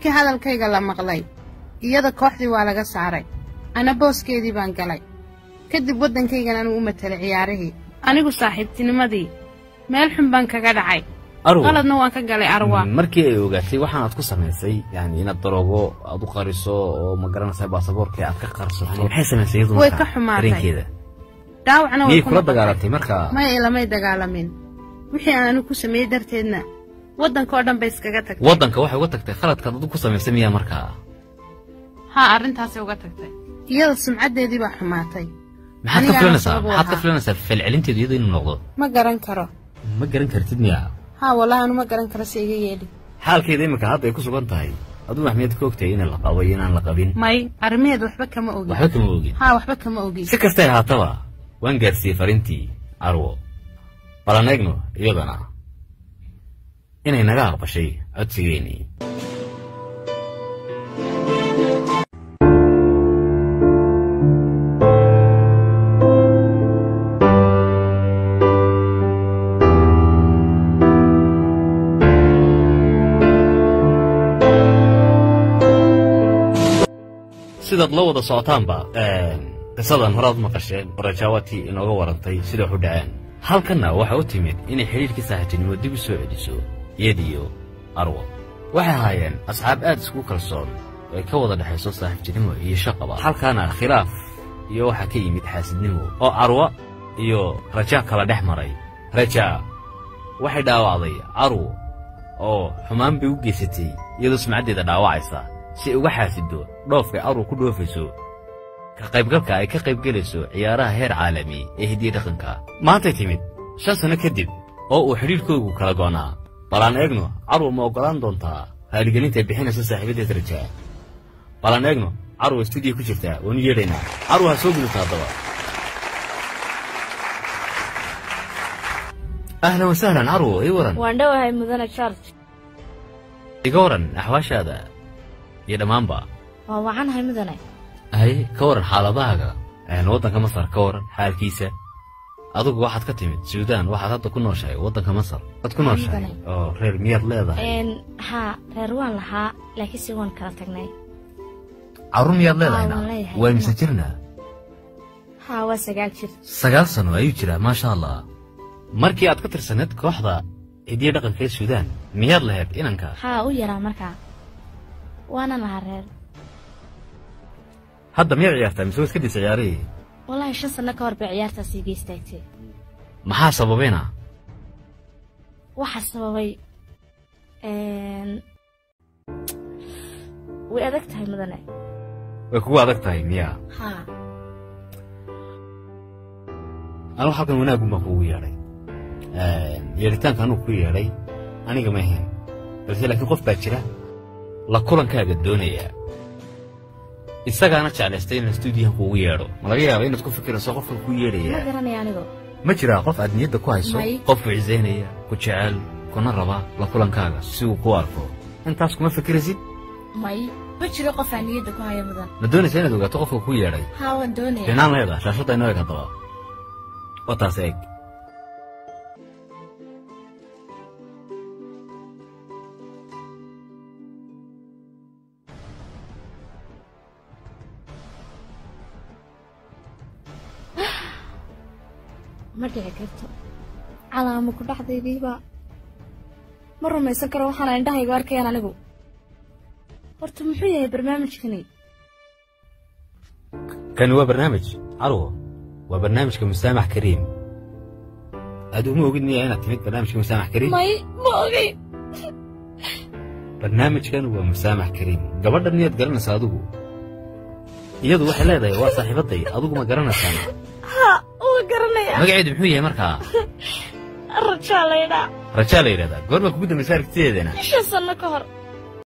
markii hadalkayga la maqlay iyada kooxdii waa laga saaray ana booskeedii baan galay kadib waddankaygana anu u matalay ciyaarihii anigu saaxiibtinimadii meel xun baan kaga dhacay qaladna waan ka galay arwa markii ay ogaatay waxaan aad ku samaysay yani inaad daroogo aad u qariso oo ma garanaysaa baasaboorkii aad ka qarsato maxay samaysay iyadu way ka xumaatay daawacna way kula dagaalatay marka ma ilamay dagaalamin wixii aanu ku sameeyay darteedna waddanka oo dhan bay iskaga tagtay waddanka waxay uga tagtay khaladka dad ku samaysay miyaa markaa ha arrintaasay uga tagtay iyada sumcadeedii baa xumaatay maxaad ka filanaysaa falcelinteedu iyada inuu noqdo ma garan karo ma garan kartid miyaa ha wallahi anu ma garan karo si iga yeeli xaalkeeda imika hadda ay ku sugan tahay aduu maxmed ka ogtay in la qabo inaan la qabin may arrimeed waxba kama ogin ha waxba kama ogin si kasta ay haataba waan gaarsiiyey farintii arwo balan eegno iyadana inay naga aqbashay codsigeennii sidaad la wada socotaanba qisadan horaad maqasheen rajaawati inooga warantay sida wax u dhaceen halkanna waxa u timid inay xiriirkii saaxiibtinimo dib u soo celiso iyadiyo arwo waxay ahaayeen asxaab aad isku kalsoon oo ay ka wada dhexayso saaxiibtinimo iyo shaqaba halkaana khilaaf iyo waxa ka yimid xaasidnimo oo arwo iyo rajaa kala dhex maray rajaa waxay dhaawacday arwo oo xumaan bay u geysatay iyadoo sumcaddeeda dhaawacaysa si uga xaasido dhoofka arwo ku dhoofayso ka qaybgalka ay ka qaybgelayso ciyaaraha heer caalami ee hidiyo dhaqanka maantay timid 5 sano kadib oo uu xiriirkoogu kala go'naa balan eegno arwo ma ogolaan doontaa haaligelinta bixinaysa saaxiibadeed rajaa balan eegno arwo studio ku jirta wanu yeedhaynaa arwo ha soo gudubtaa daba ahlan wasahlan arwo ii waran waan dhawahay mudane Charles iga waran axwaashaada iyo dhammaanba waa waxaan mudane ay ka waran xaaladahaaga waddanka masar ka waran xaalkiisa adigu waxaad ka timid suudaan waxaad hadda ku nooshahay waddanka masar ad ku nooshahay oo reer miyaad leedahay ha reer waan lahaa laakiin si waan kala tagnay carruur miyaad leedahayna waa mise jirna ha waa 9 jir 9 sano ayuu jiraa maasha allah markii aad ka tirsaneed kooxda hidiyo dhaqanka ee suudaan miyaad lahayd inanka ha u yaraa markaa وانا نهار هذا مية عيارته مسوي كده سياري والله شن سنة كور بعيارته سيجي استاكتي ما حاسب بينا وحاسب بي وأدكتها مدني وكوا أدكتها مية ها أنا حقا وانا أقول ما هو ياري ياريتان كانوا كوي ياري أنا كمان بس لكن قف باكرة la kulankaaga doonaya isagaana jeclaystay in stuudiyaha kugu yeedho ma laga yaabaa inaad ku fikirayso qofka ku yeedhaya ma garanaya anigu ma jiraa qof aad niyadda ku hayso qof ciisaynaya ku jecel kuna raba la kulankaaga si uu ku arko intaas kuma fikiraysid may ma jiro qof aan niyadda ku hayo mudan ma doonaysaa inaad ogaato qofka ku yeedhay haa waan doonaya inaan leedahay shaashadda inoo eeg haddaba waa taas eeg ما dhici karto calaamo ku dhaxdeediiba ma rumaysan karo waxaan indhahayga arkayaan anigu horta muxuu yahay barnaamijkani kan waa barnaamij arwo waa barnaamijka musaamax kariim aduu ma ogid miyaa inaad timid barnaamijka musaamax kariim may ma ogi barnaamijkan waa musaamax kariim gabadhan miyaad garanaysaa adigu iyadu waxay leedahay waa saaxiibaday adigu ma garanaysaa magaceedu muxuu yahay markaa rajaa la yidhaa goorma kugu dambaysa aragtideedana 5 sano ka hor